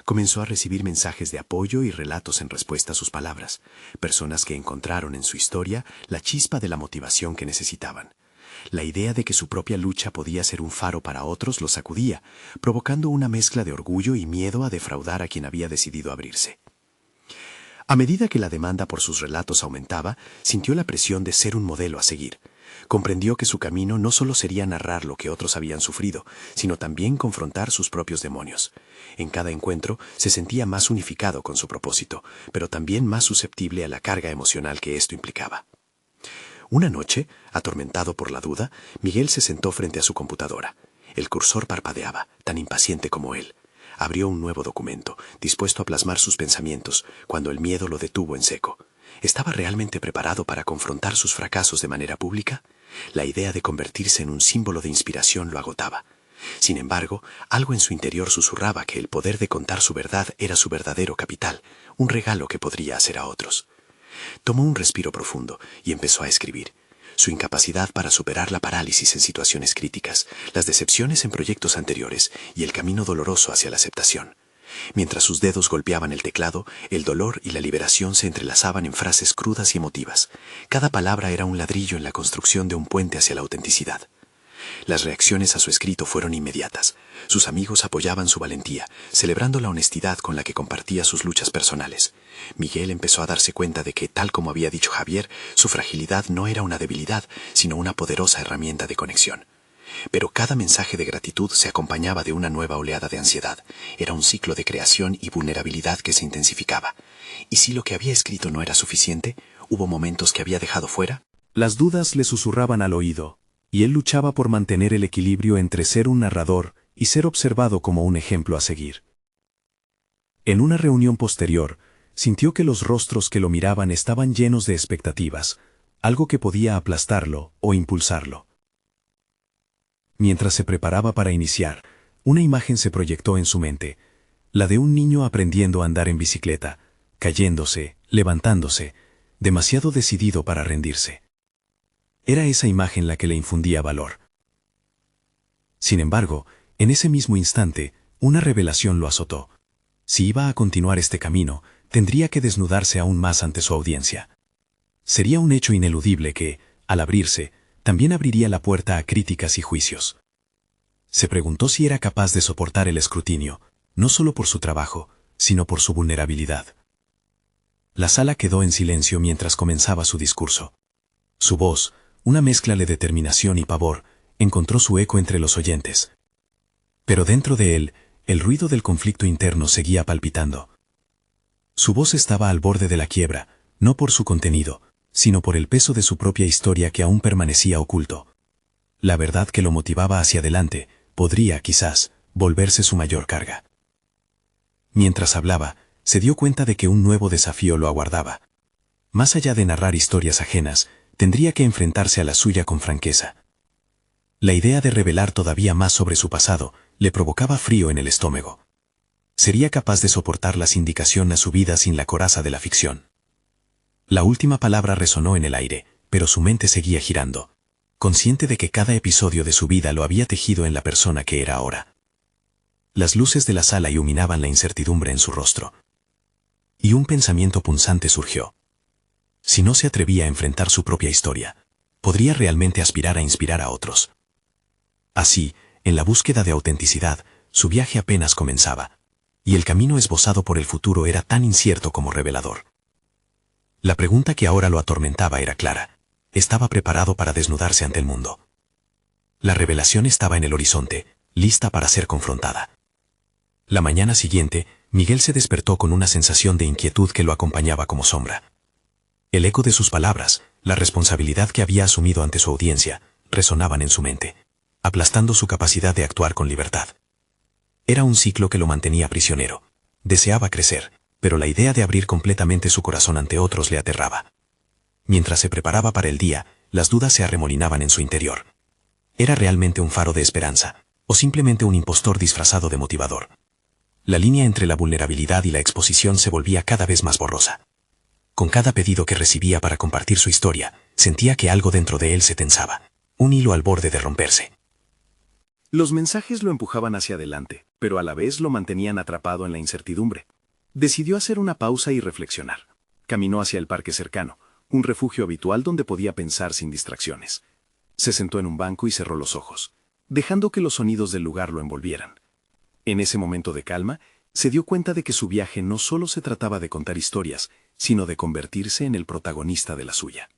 Comenzó a recibir mensajes de apoyo y relatos en respuesta a sus palabras, personas que encontraron en su historia la chispa de la motivación que necesitaban. La idea de que su propia lucha podía ser un faro para otros lo sacudía, provocando una mezcla de orgullo y miedo a defraudar a quien había decidido abrirse. A medida que la demanda por sus relatos aumentaba, sintió la presión de ser un modelo a seguir. Comprendió que su camino no solo sería narrar lo que otros habían sufrido, sino también confrontar sus propios demonios. En cada encuentro se sentía más unificado con su propósito, pero también más susceptible a la carga emocional que esto implicaba. Una noche, atormentado por la duda, Miguel se sentó frente a su computadora. El cursor parpadeaba, tan impaciente como él. Abrió un nuevo documento, dispuesto a plasmar sus pensamientos, cuando el miedo lo detuvo en seco. ¿Estaba realmente preparado para confrontar sus fracasos de manera pública? La idea de convertirse en un símbolo de inspiración lo agotaba. Sin embargo, algo en su interior susurraba que el poder de contar su verdad era su verdadero capital, un regalo que podría hacer a otros. Tomó un respiro profundo y empezó a escribir. Su incapacidad para superar la parálisis en situaciones críticas, las decepciones en proyectos anteriores y el camino doloroso hacia la aceptación. Mientras sus dedos golpeaban el teclado, el dolor y la liberación se entrelazaban en frases crudas y emotivas. Cada palabra era un ladrillo en la construcción de un puente hacia la autenticidad. Las reacciones a su escrito fueron inmediatas. Sus amigos apoyaban su valentía, celebrando la honestidad con la que compartía sus luchas personales. Miguel empezó a darse cuenta de que, tal como había dicho Javier, su fragilidad no era una debilidad, sino una poderosa herramienta de conexión. Pero cada mensaje de gratitud se acompañaba de una nueva oleada de ansiedad. Era un ciclo de creación y vulnerabilidad que se intensificaba. ¿Y si lo que había escrito no era suficiente? ¿Hubo momentos que había dejado fuera? Las dudas le susurraban al oído, y él luchaba por mantener el equilibrio entre ser un narrador y ser observado como un ejemplo a seguir. En una reunión posterior, sintió que los rostros que lo miraban estaban llenos de expectativas, algo que podía aplastarlo o impulsarlo. Mientras se preparaba para iniciar, una imagen se proyectó en su mente, la de un niño aprendiendo a andar en bicicleta, cayéndose, levantándose, demasiado decidido para rendirse. Era esa imagen la que le infundía valor. Sin embargo, en ese mismo instante, una revelación lo azotó. Si iba a continuar este camino, tendría que desnudarse aún más ante su audiencia. Sería un hecho ineludible que, al abrirse, también abriría la puerta a críticas y juicios. Se preguntó si era capaz de soportar el escrutinio, no solo por su trabajo, sino por su vulnerabilidad. La sala quedó en silencio mientras comenzaba su discurso. Su voz, una mezcla de determinación y pavor, encontró su eco entre los oyentes. Pero dentro de él, el ruido del conflicto interno seguía palpitando. Su voz estaba al borde de la quiebra, no por su contenido, sino por el peso de su propia historia que aún permanecía oculto. La verdad que lo motivaba hacia adelante podría, quizás, volverse su mayor carga. Mientras hablaba, se dio cuenta de que un nuevo desafío lo aguardaba. Más allá de narrar historias ajenas, tendría que enfrentarse a la suya con franqueza. La idea de revelar todavía más sobre su pasado le provocaba frío en el estómago. ¿Sería capaz de soportar la sindicación a su vida sin la coraza de la ficción? La última palabra resonó en el aire, pero su mente seguía girando, consciente de que cada episodio de su vida lo había tejido en la persona que era ahora. Las luces de la sala iluminaban la incertidumbre en su rostro. Y un pensamiento punzante surgió. Si no se atrevía a enfrentar su propia historia, ¿podría realmente aspirar a inspirar a otros? Así, en la búsqueda de autenticidad, su viaje apenas comenzaba, y el camino esbozado por el futuro era tan incierto como revelador. La pregunta que ahora lo atormentaba era clara. Estaba preparado para desnudarse ante el mundo. La revelación estaba en el horizonte, lista para ser confrontada. La mañana siguiente, Miguel se despertó con una sensación de inquietud que lo acompañaba como sombra. El eco de sus palabras, la responsabilidad que había asumido ante su audiencia, resonaban en su mente, aplastando su capacidad de actuar con libertad. Era un ciclo que lo mantenía prisionero. Deseaba crecer, pero la idea de abrir completamente su corazón ante otros le aterraba. Mientras se preparaba para el día, las dudas se arremolinaban en su interior. ¿Era realmente un faro de esperanza, o simplemente un impostor disfrazado de motivador. La línea entre la vulnerabilidad y la exposición se volvía cada vez más borrosa. Con cada pedido que recibía para compartir su historia, sentía que algo dentro de él se tensaba, un hilo al borde de romperse. Los mensajes lo empujaban hacia adelante, pero a la vez lo mantenían atrapado en la incertidumbre. Decidió hacer una pausa y reflexionar. Caminó hacia el parque cercano, un refugio habitual donde podía pensar sin distracciones. Se sentó en un banco y cerró los ojos, dejando que los sonidos del lugar lo envolvieran. En ese momento de calma, se dio cuenta de que su viaje no solo se trataba de contar historias, sino de convertirse en el protagonista de la suya.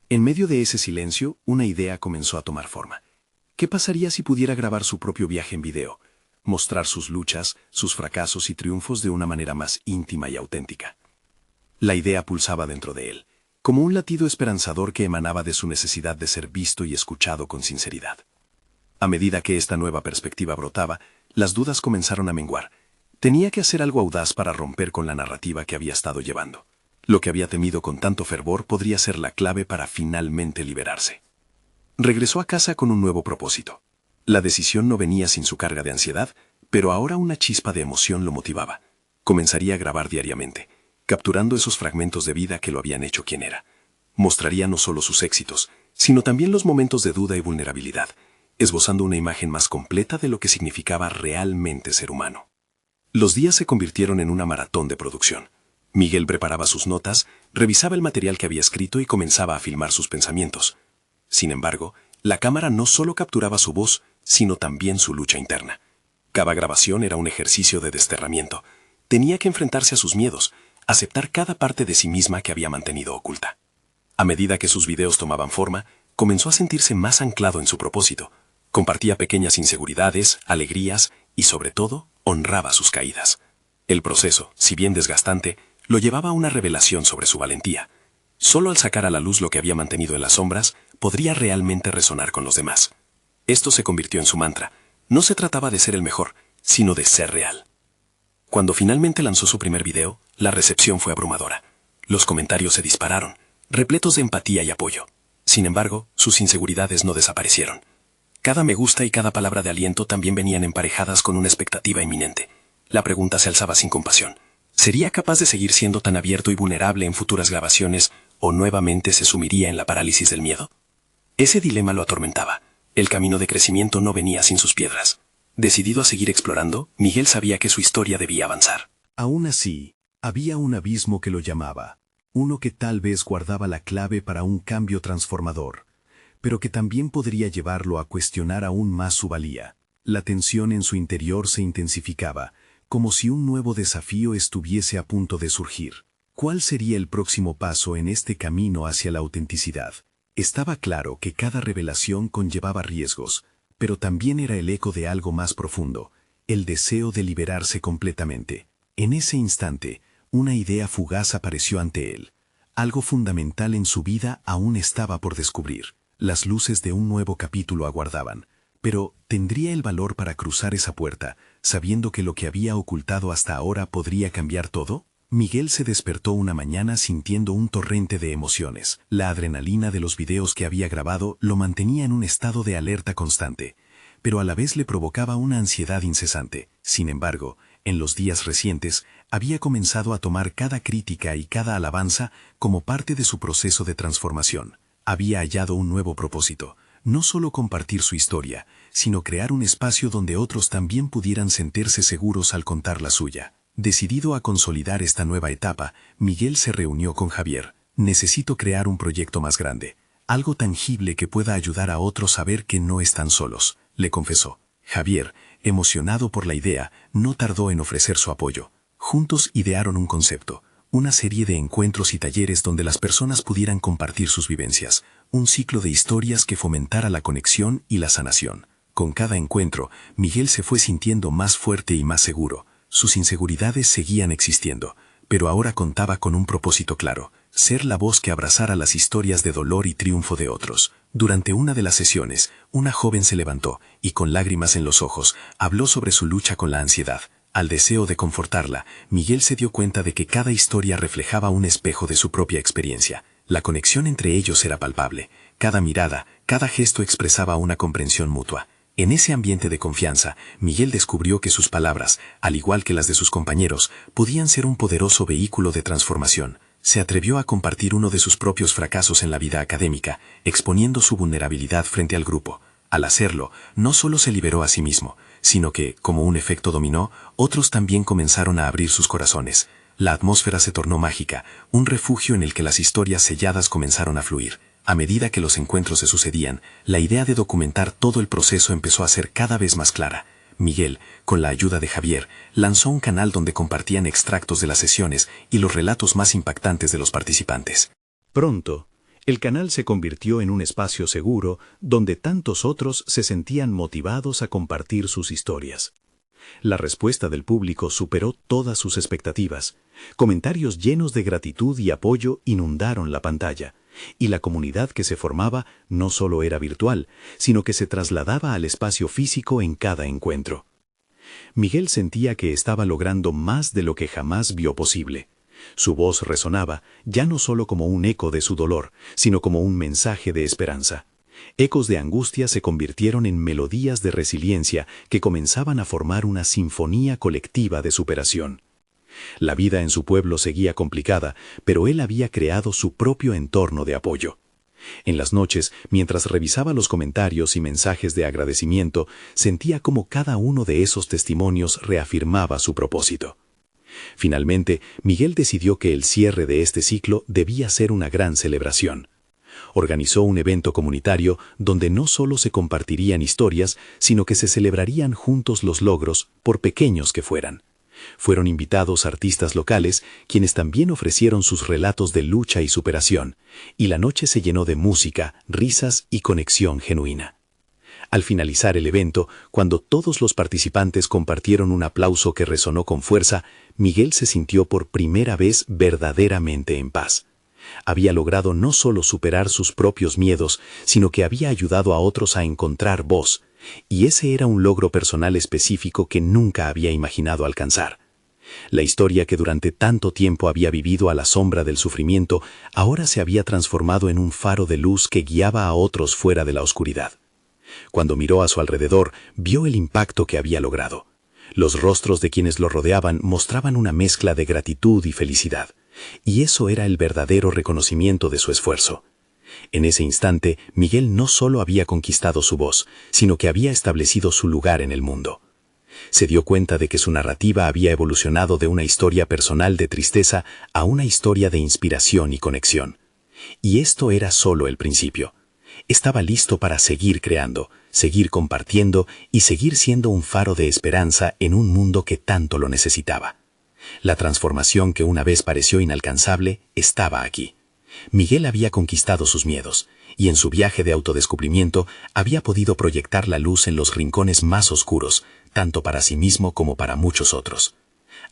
En medio de ese silencio, una idea comenzó a tomar forma. ¿Qué pasaría si pudiera grabar su propio viaje en video? Mostrar sus luchas, sus fracasos y triunfos de una manera más íntima y auténtica. La idea pulsaba dentro de él, como un latido esperanzador que emanaba de su necesidad de ser visto y escuchado con sinceridad. A medida que esta nueva perspectiva brotaba, las dudas comenzaron a menguar. Tenía que hacer algo audaz para romper con la narrativa que había estado llevando. Lo que había temido con tanto fervor podría ser la clave para finalmente liberarse. Regresó a casa con un nuevo propósito. La decisión no venía sin su carga de ansiedad, pero ahora una chispa de emoción lo motivaba. Comenzaría a grabar diariamente, capturando esos fragmentos de vida que lo habían hecho quien era. Mostraría no solo sus éxitos, sino también los momentos de duda y vulnerabilidad, esbozando una imagen más completa de lo que significaba realmente ser humano. Los días se convirtieron en una maratón de producción. Miguel preparaba sus notas, revisaba el material que había escrito y comenzaba a filmar sus pensamientos. Sin embargo, la cámara no solo capturaba su voz, sino también su lucha interna. Cada grabación era un ejercicio de desterramiento. Tenía que enfrentarse a sus miedos, aceptar cada parte de sí misma que había mantenido oculta. A medida que sus videos tomaban forma, comenzó a sentirse más anclado en su propósito. Compartía pequeñas inseguridades, alegrías y, sobre todo, honraba sus caídas. El proceso, si bien desgastante, lo llevaba a una revelación sobre su valentía. Solo al sacar a la luz lo que había mantenido en las sombras, podría realmente resonar con los demás. Esto se convirtió en su mantra. No se trataba de ser el mejor, sino de ser real. Cuando finalmente lanzó su primer video, la recepción fue abrumadora. Los comentarios se dispararon, repletos de empatía y apoyo. Sin embargo, sus inseguridades no desaparecieron. Cada me gusta y cada palabra de aliento también venían emparejadas con una expectativa inminente. La pregunta se alzaba sin compasión. ¿Sería capaz de seguir siendo tan abierto y vulnerable en futuras grabaciones o nuevamente se sumiría en la parálisis del miedo? Ese dilema lo atormentaba. El camino de crecimiento no venía sin sus piedras. Decidido a seguir explorando, Miguel sabía que su historia debía avanzar. Aún así, había un abismo que lo llamaba, uno que tal vez guardaba la clave para un cambio transformador, pero que también podría llevarlo a cuestionar aún más su valía. La tensión en su interior se intensificaba, como si un nuevo desafío estuviese a punto de surgir. ¿Cuál sería el próximo paso en este camino hacia la autenticidad? Estaba claro que cada revelación conllevaba riesgos, pero también era el eco de algo más profundo, el deseo de liberarse completamente. En ese instante, una idea fugaz apareció ante él. Algo fundamental en su vida aún estaba por descubrir. Las luces de un nuevo capítulo aguardaban, pero ¿tendría el valor para cruzar esa puerta, sabiendo que lo que había ocultado hasta ahora podría cambiar todo? Miguel se despertó una mañana sintiendo un torrente de emociones. La adrenalina de los videos que había grabado lo mantenía en un estado de alerta constante, pero a la vez le provocaba una ansiedad incesante. Sin embargo, en los días recientes, había comenzado a tomar cada crítica y cada alabanza como parte de su proceso de transformación. Había hallado un nuevo propósito, no solo compartir su historia, sino crear un espacio donde otros también pudieran sentirse seguros al contar la suya. Decidido a consolidar esta nueva etapa, Miguel se reunió con Javier. Necesito crear un proyecto más grande, algo tangible que pueda ayudar a otros a ver que no están solos, le confesó. Javier, emocionado por la idea, no tardó en ofrecer su apoyo. Juntos idearon un concepto, una serie de encuentros y talleres donde las personas pudieran compartir sus vivencias, un ciclo de historias que fomentara la conexión y la sanación. Con cada encuentro, Miguel se fue sintiendo más fuerte y más seguro. Sus inseguridades seguían existiendo, pero ahora contaba con un propósito claro, ser la voz que abrazara las historias de dolor y triunfo de otros. Durante una de las sesiones, una joven se levantó y con lágrimas en los ojos, habló sobre su lucha con la ansiedad. Al deseo de confortarla, Miguel se dio cuenta de que cada historia reflejaba un espejo de su propia experiencia. La conexión entre ellos era palpable. Cada mirada, cada gesto expresaba una comprensión mutua. En ese ambiente de confianza, Miguel descubrió que sus palabras, al igual que las de sus compañeros, podían ser un poderoso vehículo de transformación. Se atrevió a compartir uno de sus propios fracasos en la vida académica, exponiendo su vulnerabilidad frente al grupo. Al hacerlo, no solo se liberó a sí mismo, sino que, como un efecto dominó, otros también comenzaron a abrir sus corazones. La atmósfera se tornó mágica, un refugio en el que las historias selladas comenzaron a fluir. A medida que los encuentros se sucedían, la idea de documentar todo el proceso empezó a ser cada vez más clara. Miguel, con la ayuda de Javier, lanzó un canal donde compartían extractos de las sesiones y los relatos más impactantes de los participantes. Pronto, el canal se convirtió en un espacio seguro donde tantos otros se sentían motivados a compartir sus historias. La respuesta del público superó todas sus expectativas. Comentarios llenos de gratitud y apoyo inundaron la pantalla, y la comunidad que se formaba no solo era virtual, sino que se trasladaba al espacio físico en cada encuentro. Miguel sentía que estaba logrando más de lo que jamás vio posible. Su voz resonaba ya no solo como un eco de su dolor, sino como un mensaje de esperanza. Ecos de angustia se convirtieron en melodías de resiliencia que comenzaban a formar una sinfonía colectiva de superación. La vida en su pueblo seguía complicada, pero él había creado su propio entorno de apoyo. En las noches, mientras revisaba los comentarios y mensajes de agradecimiento, sentía cómo cada uno de esos testimonios reafirmaba su propósito. Finalmente, Miguel decidió que el cierre de este ciclo debía ser una gran celebración. Organizó un evento comunitario donde no solo se compartirían historias, sino que se celebrarían juntos los logros, por pequeños que fueran. Fueron invitados artistas locales, quienes también ofrecieron sus relatos de lucha y superación, y la noche se llenó de música, risas y conexión genuina. Al finalizar el evento, cuando todos los participantes compartieron un aplauso que resonó con fuerza, Miguel se sintió por primera vez verdaderamente en paz. Había logrado no solo superar sus propios miedos, sino que había ayudado a otros a encontrar voz, y ese era un logro personal específico que nunca había imaginado alcanzar. La historia que durante tanto tiempo había vivido a la sombra del sufrimiento, ahora se había transformado en un faro de luz que guiaba a otros fuera de la oscuridad. Cuando miró a su alrededor, vio el impacto que había logrado. Los rostros de quienes lo rodeaban mostraban una mezcla de gratitud y felicidad, y eso era el verdadero reconocimiento de su esfuerzo. En ese instante, Miguel no solo había conquistado su voz, sino que había establecido su lugar en el mundo. Se dio cuenta de que su narrativa había evolucionado de una historia personal de tristeza a una historia de inspiración y conexión. Y esto era solo el principio. Estaba listo para seguir creando, seguir compartiendo y seguir siendo un faro de esperanza en un mundo que tanto lo necesitaba. La transformación que una vez pareció inalcanzable estaba aquí. Miguel había conquistado sus miedos, y en su viaje de autodescubrimiento había podido proyectar la luz en los rincones más oscuros, tanto para sí mismo como para muchos otros.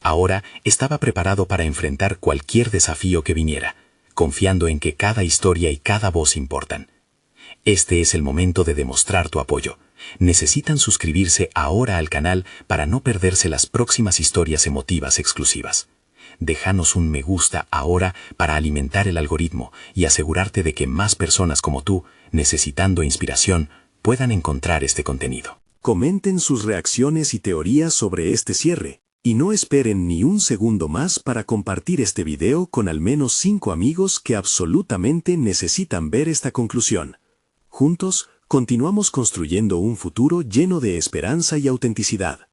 Ahora estaba preparado para enfrentar cualquier desafío que viniera, confiando en que cada historia y cada voz importan. Este es el momento de demostrar tu apoyo. Necesitan suscribirse ahora al canal para no perderse las próximas historias emotivas exclusivas. Déjanos un me gusta ahora para alimentar el algoritmo y asegurarte de que más personas como tú, necesitando inspiración, puedan encontrar este contenido. Comenten sus reacciones y teorías sobre este cierre, y no esperen ni un segundo más para compartir este video con al menos 5 amigos que absolutamente necesitan ver esta conclusión. Juntos, continuamos construyendo un futuro lleno de esperanza y autenticidad.